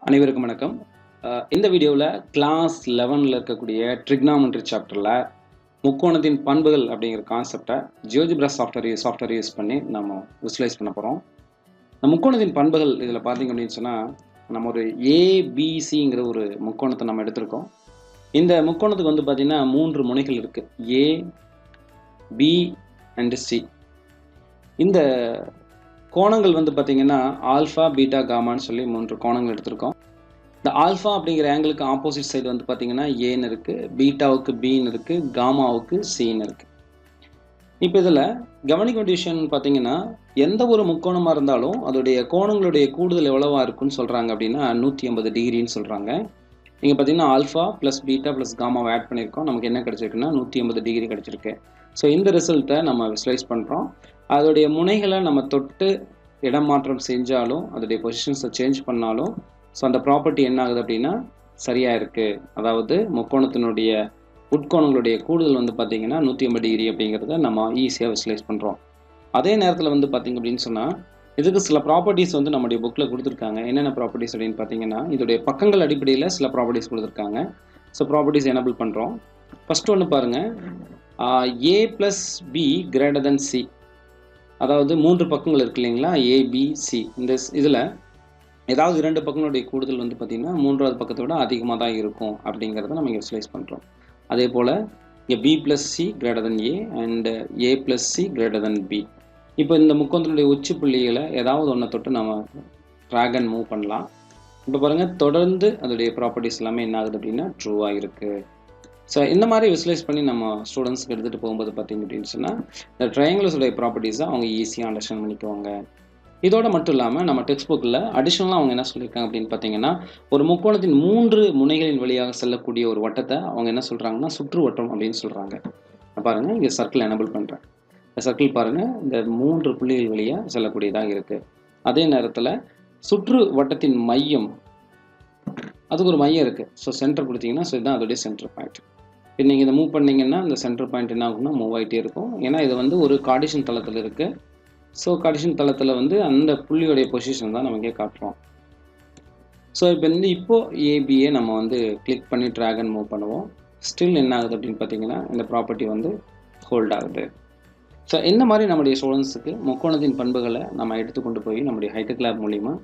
அனைவருக்கும் வணக்கம். இந்த வீடியோவில் கிளாஸ் 11ல் இருக்கக்கூடிய ட்ரிக்னாமெட்ரி சாப்டரில் முக்கோணத்தின் பண்புகள் அப்படிங்கிற கான்செப்டை GeoGebra சாஃப்ட்வேர் யூஸ் பண்ணி நம்ம விசுவலைஸ் பண்ண போகிறோம். இந்த முக்கோணத்தின் பண்புகள் இதில் பார்த்தீங்க அப்படின்னு சொன்னால் நம்ம ஒரு ஏபிசிங்கிற ஒரு முக்கோணத்தை நம்ம எடுத்திருக்கோம். இந்த முக்கோணத்துக்கு வந்து பார்த்திங்கன்னா 3 முனைகள் இருக்குது, ஏ, பி அண்ட் சி. இந்த கோணங்கள் வந்து பார்த்திங்கன்னா ஆல்ஃபா, பீட்டா, காமான்னு சொல்லி 3 கோணங்கள் எடுத்திருக்கோம். இந்த ஆல்ஃபா அப்படிங்கிற ஆங்கிளுக்கு ஆப்போசிட் சைடு வந்து பார்த்திங்கன்னா ஏன்னு இருக்குது, பீட்டாவுக்கு பின்னு இருக்குது, காமாவுக்கு சின்னு இருக்குது. இப்போ இதில் கவனிக்க வேண்டிய விஷயம் பார்த்தீங்கன்னா, எந்த ஒரு முக்கோணமாக இருந்தாலும் அதோடைய கோணங்களுடைய கூடுதல் எவ்வளவா இருக்குன்னு சொல்கிறாங்க அப்படின்னா 180 டிகிரின்னு சொல்கிறாங்க. நீங்கள் பார்த்தீங்கன்னா ஆல்ஃபா ப்ளஸ் பீட்டா ப்ளஸ் காமாவை ஆட் பண்ணியிருக்கோம். நமக்கு என்ன கிடச்சிருக்குன்னா 180 டிகிரி கிடச்சிருக்கு. ஸோ இந்த ரிசல்ட்டை நம்ம விசுவலைஸ் பண்ணுறோம். அதோடைய முனைகளை நம்ம தொட்டு இடம் மாற்றம் செஞ்சாலும் அதோடைய பொசிஷன்ஸை சேஞ்ச் பண்ணாலும் ஸோ அந்த ப்ராப்பர்ட்டி என்ன ஆகுது அப்படின்னா சரியாக இருக்குது. அதாவது முக்கோணத்தினுடைய உட்கோணங்களுடைய கூடுதல் வந்து பார்த்திங்கன்னா 180 டிகிரி அப்படிங்கிறத நம்ம ஈஸியாக விசுவலைஸ் பண்ணுறோம். அதே நேரத்தில் வந்து பார்த்திங்க அப்படின்னு சொன்னால் இதுக்கு சில ப்ராப்பர்ட்டிஸ் வந்து நம்முடைய புக்கில் கொடுத்துருக்காங்க. என்னென்ன ப்ராப்பர்ட்டிஸ் அப்படின்னு பார்த்தீங்கன்னா இதோடைய பக்கங்கள் அடிப்படையில் சில ப்ராப்பர்ட்டிஸ் கொடுத்துருக்காங்க. ஸோ ப்ராப்பர்ட்டிஸ் எனபிள் பண்ணுறோம். ஃபஸ்ட்டு ஒன்று பாருங்கள், A plus B greater than C. அதாவது 3 பக்கங்கள் இருக்கு இல்லைங்களா, ஏபிசி. இந்த இதில் ஏதாவது 2 பக்கங்களுடைய கூடுதல் வந்து பார்த்திங்கன்னா 3வது பக்கத்தை விட அதிகமாக தான் இருக்கும் அப்படிங்கிறத நம்ம இங்கே விசுவலைஸ் பண்ணுறோம். அதே போல் இங்கே B plus C greater than A and A plus C greater than B. இப்போ இந்த முக்கோணத்தினுடைய உச்சி புள்ளிகளை ஏதாவது ஒன்றை தொட்டு நம்ம ட்ராக் அண்ட் மூவ் பண்ணலாம். இப்போ பாருங்கள், தொடர்ந்து அதோடைய ப்ராப்பர்ட்டிஸ் எல்லாமே என்ன ஆகுது அப்படின்னா ட்ரூவாக இருக்குது. ஸோ இந்த மாதிரி விசுவலைஸ் பண்ணி நம்ம ஸ்டூடெண்ட்ஸ்க்கு எடுத்துகிட்டு போகும்போது பார்த்திங்க அப்படின்னு சொன்னால் இந்த ட்ரையாங்கிள்ஸோடைய ப்ராப்பர்ட்டிஸை அவங்க ஈஸியாக அண்டர்ஸ்டாண்ட் பண்ணிக்குவாங்க. இதோட மட்டும் இல்லாமல் நம்ம டெக்ஸ்ட் புக்கில் அடிஷ்னலாக அவங்க என்ன சொல்லியிருக்காங்க அப்படின்னு பார்த்தீங்கன்னா ஒரு முக்கோணத்தின் 3 முனைகளின் வழியாக செல்லக்கூடிய ஒரு வட்டத்தை அவங்க என்ன சொல்கிறாங்கன்னா சுற்று வட்டம் அப்படின்னு சொல்கிறாங்க. பாருங்கள், இங்கே சர்க்கிள் எனபிள் பண்ணுறேன். இந்த சர்க்கிள் பாருங்கள், இந்த 3 புள்ளிகள் வழியாக செல்லக்கூடியதாக இருக்குது. அதே நேரத்தில் சுற்று வட்டத்தின் மையம், அதுக்கு ஒரு மையம் இருக்குது. ஸோ சென்டர் கொடுத்தீங்கன்னா ஸோ இதுதான் அதோடைய சென்டர் பாயிண்ட். இப்போ நீங்கள் இதை மூவ் பண்ணிங்கன்னா இந்த சென்டர் பாயிண்ட் என்ன ஆகும்னா மூவ் ஆகிட்டே இருக்கும். ஏன்னா இது வந்து ஒரு கார்டீசியன் தளத்தில் இருக்குது. ஸோ கார்டீசியன் தளத்தில் வந்து அந்த புள்ளியோடைய பொசிஷன் தான் நமக்கே காட்டுறோம். ஸோ இப்போ வந்து இப்போது ஏபியை நம்ம வந்து கிளிக் பண்ணி ட்ராக் அண்ட் மூவ் பண்ணுவோம். ஸ்டில் என்ன ஆகுது அப்படின்னு பார்த்தீங்கன்னா இந்த ப்ராப்பர்ட்டி வந்து ஹோல்ட் ஆகுது. ஸோ இந்த மாதிரி நம்முடைய ஸ்டூடெண்ட்ஸுக்கு முக்கோணத்தின் பண்புகளை நம்ம எடுத்துக்கொண்டு போய் நம்முடைய ஹைடெக் லேப் மூலிமா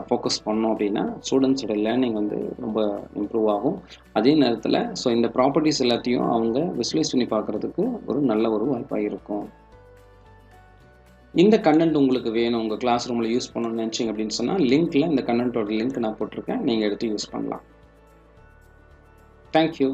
ஃபோக்கஸ் பண்ணோம் அப்படின்னா ஸ்டூடெண்ட்ஸோட லேர்னிங் வந்து ரொம்ப இம்ப்ரூவ் ஆகும். அதே நேரத்தில் ஸோ இந்த ப்ராப்பர்ட்டிஸ் எல்லாத்தையும் அவங்க விசுவலைஸ் பண்ணி பார்க்குறதுக்கு ஒரு நல்ல ஒரு வாய்ப்பாக இருக்கும். இந்த கண்டென்ட் உங்களுக்கு வேணும், உங்கள் கிளாஸ் ரூமில் யூஸ் பண்ணணும்னு நினச்சிங்க அப்படின்னு சொன்னால் லிங்க்கில் இந்த கண்டென்ட்டோட லிங்க் நான் போட்டிருக்கேன், நீங்கள் எடுத்து யூஸ் பண்ணலாம். தேங்க்யூ.